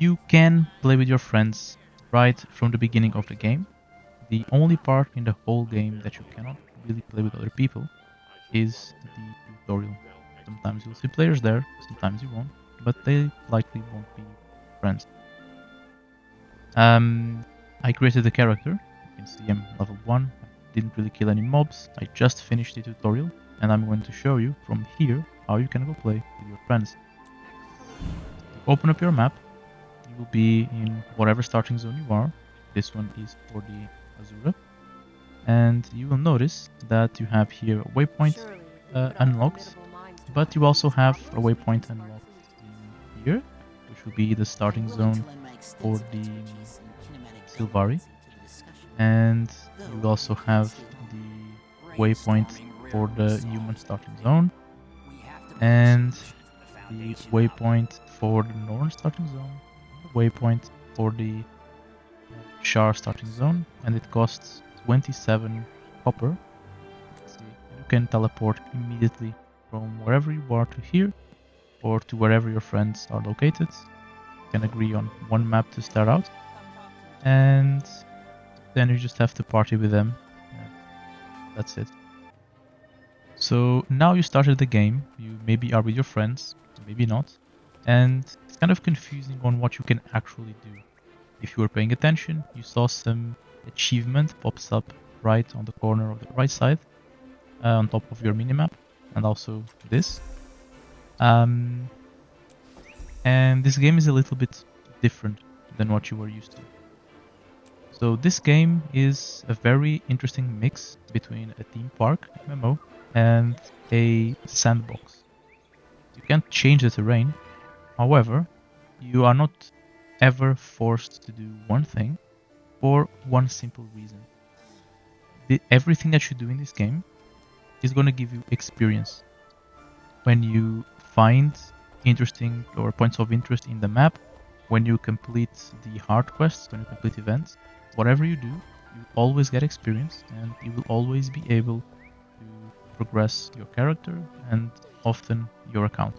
You can play with your friends right from the beginning of the game. The only part in the whole game that you cannot really play with other people is the tutorial. Sometimes you'll see players there, sometimes you won't, but they likely won't be friends. I created a character. You can see I'm level 1. I didn't really kill any mobs. I just finished the tutorial, and I'm going to show you from here how you can go play with your friends. Open up your map. You will be in whatever starting zone you are. This one is for the Azura. And you will notice that you have here a waypoint unlocked, but you also have a waypoint unlocked in here, which will be the starting zone for the Sylvari. And you also have the waypoint for the human starting zone, and the waypoint for the Norn starting zone, the waypoint for the Shar starting zone, and it costs 27 copper. Let's see, you can teleport immediately from wherever you are to here, or to wherever your friends are located. You can agree on one map to start out, and then you just have to party with them. That's it. So now you started the game, you maybe are with your friends, maybe not, and it's kind of confusing on what you can actually do. If you were paying attention, you saw some achievement pops up right on the corner of the right side, on top of your minimap, and also this. And this game is a little bit different than what you were used to. So this game is a very interesting mix between a theme park MMO and a sandbox. You can't change the terrain, however, you are not ever forced to do one thing for one simple reason. Everything that you do in this game is going to give you experience. When you find interesting or points of interest in the map, when you complete the hard quests, when you complete events, whatever you do, you always get experience and you will always be able to progress your character and often your account.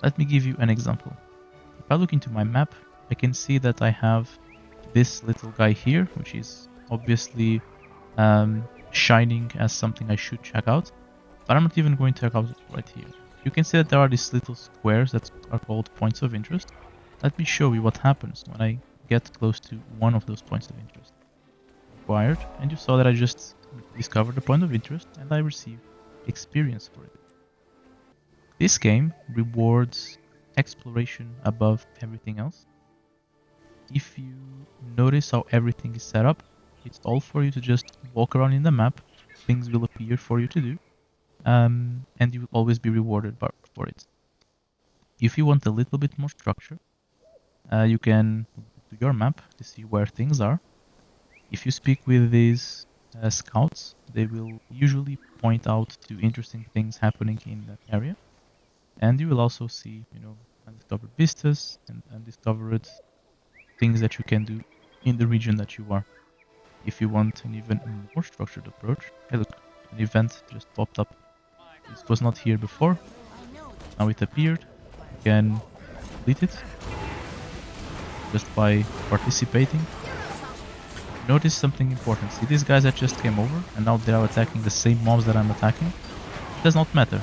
Let me give you an example. If I look into my map, I can see that I have this little guy here, which is obviously shining as something I should check out, but I'm not even going to check out right here. You can see that there are these little squares that are called points of interest. Let me show you what happens when I get close to one of those points of interest. Acquired, and you saw that I just discovered a point of interest and I received experience for it. This game rewards exploration above everything else. If you notice how everything is set up, it's all for you to just walk around in the map, things will appear for you to do, and you will always be rewarded for it. If you want a little bit more structure, you can do your map to see where things are. If you speak with these scouts, they will usually point out to interesting things happening in that area. And you will also see, undiscovered vistas and undiscovered things that you can do in the region that you are. If you want an even more structured approach, hey look, an event just popped up. This was not here before, now it appeared. You can complete it just by participating. Notice something important. See these guys that just came over and now they are attacking the same mobs that I'm attacking? It does not matter.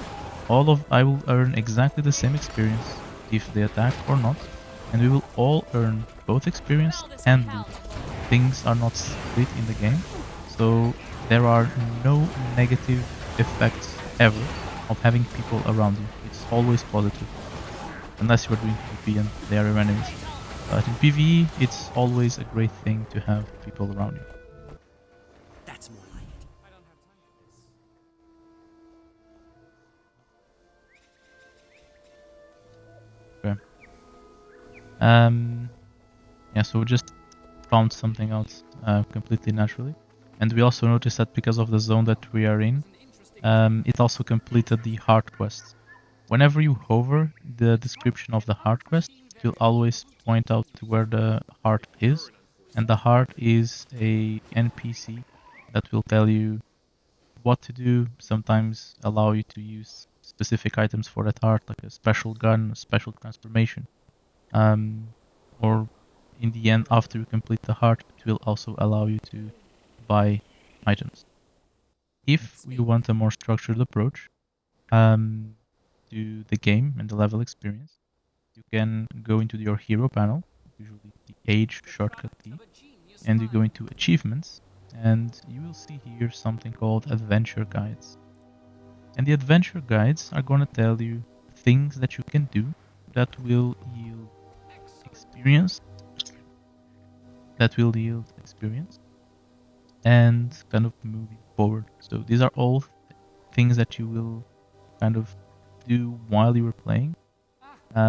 I will earn exactly the same experience if they attack or not, and we will all earn both experience and loot. Things are not split in the game, so there are no negative effects ever of having people around you. It's always positive, unless you are doing PvP and they are your enemies. But in PvE, it's always a great thing to have people around you. That's more like it. Okay. Yeah, so we just found something out completely naturally. And we also noticed that because of the zone that we are in, it also completed the heart quest. Whenever you hover the description of the heart quest, it will always point out to where the heart is. And the heart is a NPC that will tell you what to do, sometimes allow you to use specific items for that heart, like a special gun, a special transformation. or in the end, after you complete the heart, it will also allow you to buy items. If you want a more structured approach to the game and the level experience, you can go into your hero panel, usually the H shortcut key, and you go into achievements, and you will see here something called adventure guides. And the adventure guides are going to tell you things that you can do that will yield experience, and kind of move you forward. So these are all things that you will kind of do while you are playing.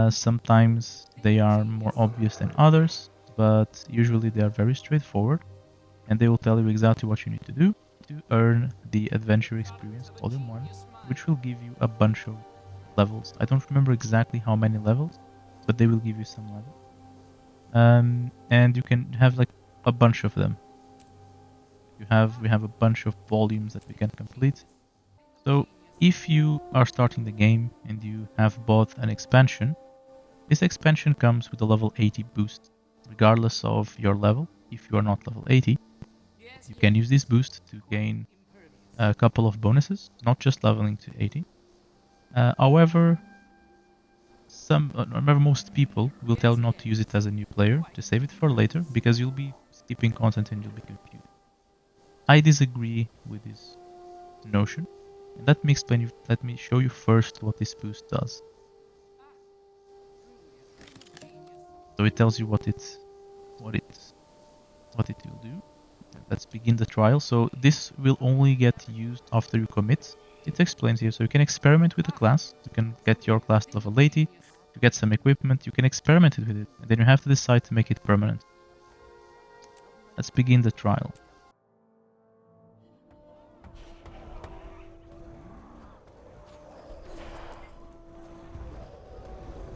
Sometimes they are more obvious than others, but usually they are very straightforward, and they will tell you exactly what you need to do to earn the Adventure Experience Volume 1, which will give you a bunch of levels. I don't remember exactly how many levels, but they will give you some levels. And you can have like a bunch of them. We have a bunch of volumes that we can complete. So if you are starting the game and you have bought an expansion, this expansion comes with a level 80 boost. Regardless of your level, if you are not level 80, you can use this boost to gain a couple of bonuses, not just leveling to 80. However, most people will tell you not to use it as a new player, to save it for later, because you'll be skipping content and you'll be confused. I disagree with this notion. And let me show you first what this boost does. So it tells you what it will do. Let's begin the trial. So this will only get used after you commit. It explains here. So you can experiment with the class. You can get your class level 80. You get some equipment. You can experiment with it. And then you have to decide to make it permanent. Let's begin the trial.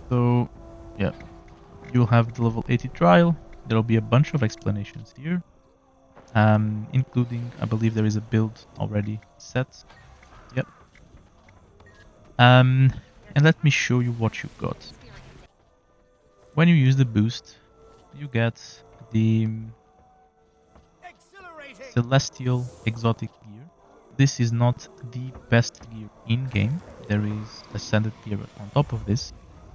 So, yeah, you'll have the level 80 trial. There'll be a bunch of explanations here, including, I believe there is a build already set. Yep. And let me show you what you got. When you use the boost, you get the Celestial Exotic gear. This is not the best gear in-game. There is Ascended gear on top of this.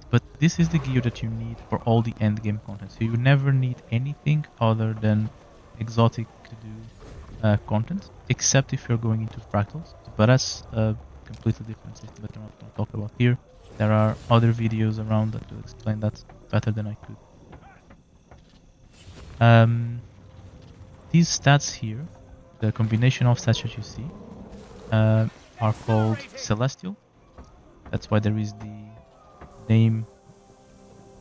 But this is the gear that you need for all the endgame content. So you never need anything other than exotic to do content, except if you're going into fractals. But that's a completely different system that I'm not going to talk about here. There are other videos around that will explain that better than I could. These stats here, the combination of stats that you see, are called Celestial. That's why there is the name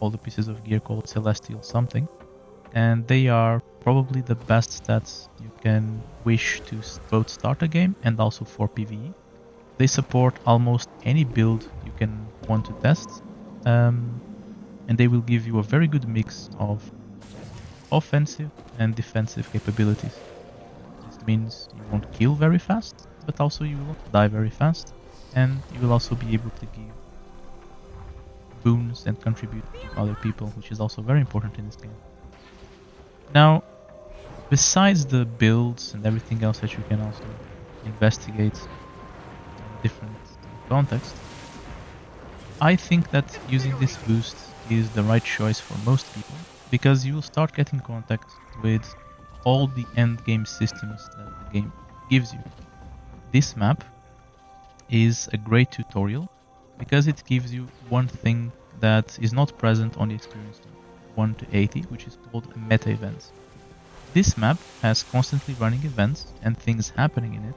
all the pieces of gear called Celestial something, and they are probably the best stats you can wish to both start a game and also for PvE. They support almost any build you can want to test, and they will give you a very good mix of offensive and defensive capabilities. This means you won't kill very fast, but also you will die very fast, and you will also be able to give boons and contribute to other people, which is also very important in this game. Now, besides the builds and everything else that you can also investigate in different contexts, I think that using this boost is the right choice for most people, because you will start getting contact with all the endgame systems that the game gives you. This map is a great tutorial because it gives you one thing that is not present on the experience 1 to 80, which is called meta events. This map has constantly running events and things happening in it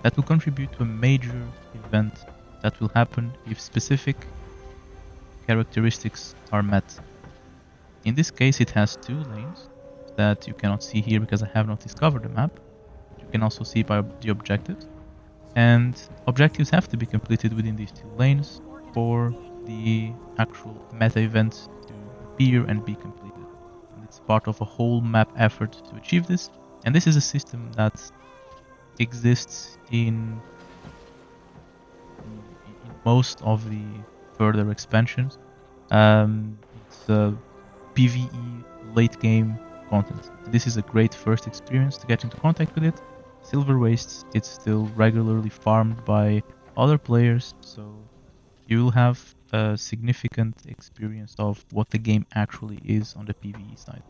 that will contribute to a major event that will happen if specific characteristics are met. In this case, it has 2 lanes that you cannot see here because I have not discovered the map. You can also see by the objectives. And objectives have to be completed within these 2 lanes for the actual meta event to appear and be completed. And it's part of a whole map effort to achieve this. And this is a system that exists in most of the further expansions. It's a PvE late game content. This is a great first experience to get into contact with it. Silver Wastes, it's still regularly farmed by other players, so you will have a significant experience of what the game actually is on the PvE side.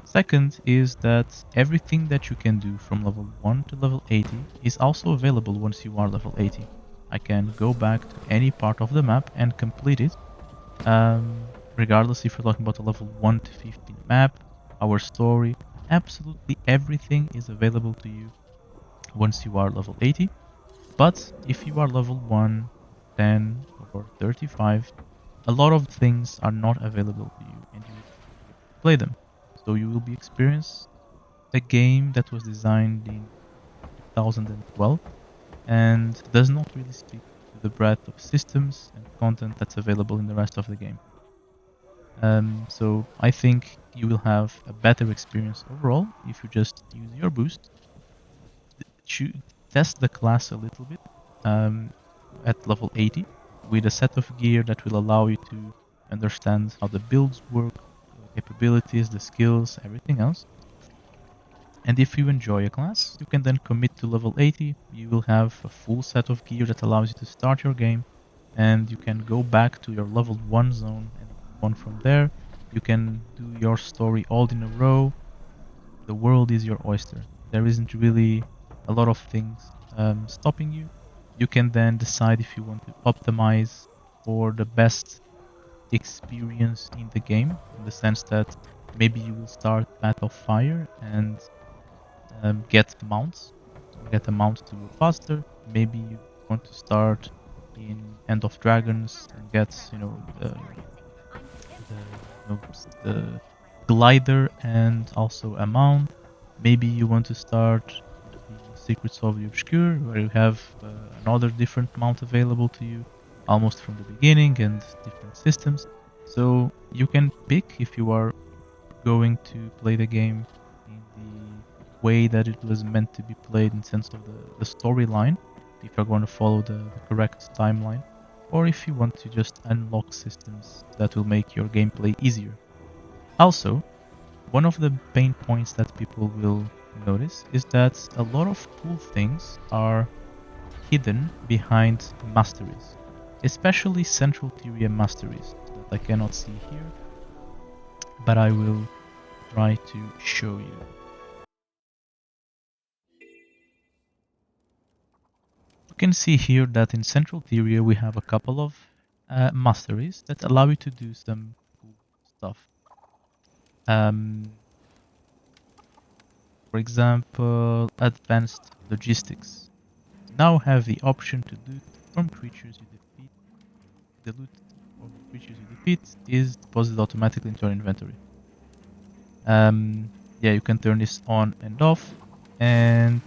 Second is that everything that you can do from level 1 to level 80 is also available once you are level 80. I can go back to any part of the map and complete it, regardless if you're talking about a level 1 to 15 map, our story, absolutely everything is available to you once you are level 80. But if you are level 1, 10 or 35, a lot of things are not available to you and you play them. So you will be experiencing a game that was designed in 2012 and does not really speak to the breadth of systems and content that's available in the rest of the game. So I think you will have a better experience overall if you just use your boost, test the class a little bit at level 80 with a set of gear that will allow you to understand how the builds work, the capabilities, the skills, everything else. And if you enjoy a class, you can then commit to level 80. You will have a full set of gear that allows you to start your game, and you can go back to your level 1 zone and on from there. You can do your story all in a row. The world is your oyster. There isn't really a lot of things stopping you. You can then decide if you want to optimize for the best experience in the game, in the sense that maybe you will start Path of Fire and get mounts, get a mount to go faster. Maybe you want to start in End of Dragons and get, the glider and also a mount. Maybe you want to start the Secrets of the Obscure, where you have another different mount available to you, almost from the beginning, and different systems. So you can pick if you are going to play the game in the way that it was meant to be played in sense of the storyline, if you're going to follow the correct timeline, or if you want to just unlock systems that will make your gameplay easier. Also, one of the pain points that people will notice is that a lot of cool things are hidden behind masteries, especially Central Tyria masteries that I cannot see here, but I will try to show you. You can see here that in Central Tyria we have a couple of masteries that allow you to do some cool stuff. For example, Advanced Logistics. You now have the option to loot from creatures you defeat. The loot from the creatures you defeat is deposited automatically into your inventory. Yeah, you can turn this on and off, and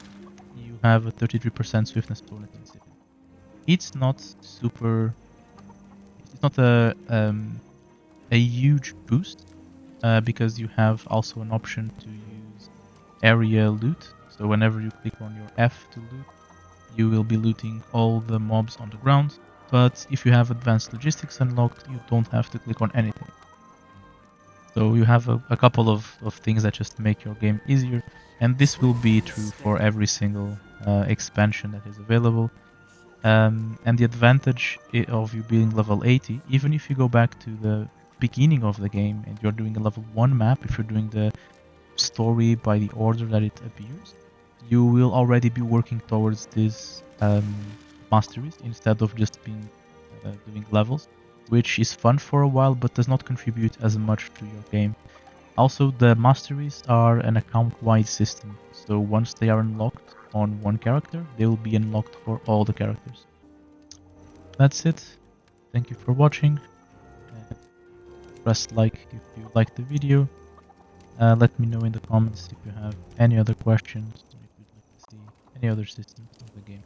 you have a 33% swiftness bonus in city. It's not super. It's not a huge boost because you have also an option to use area loot. So whenever you click on your F to loot, you will be looting all the mobs on the ground. But if you have Advanced Logistics unlocked, you don't have to click on anything. So you have a couple of things that just make your game easier, and this will be true for every single expansion that is available. And the advantage of you being level 80, even if you go back to the beginning of the game and you're doing a level 1 map, if you're doing the story by the order that it appears, you will already be working towards these masteries instead of just being doing levels, which is fun for a while but does not contribute as much to your game. Also, the masteries are an account-wide system, so once they are unlocked on one character, they will be unlocked for all the characters. That's it. Thank you for watching. Press like if you liked the video. Let me know in the comments if you have any other questions or if you'd like to see any other systems of the game.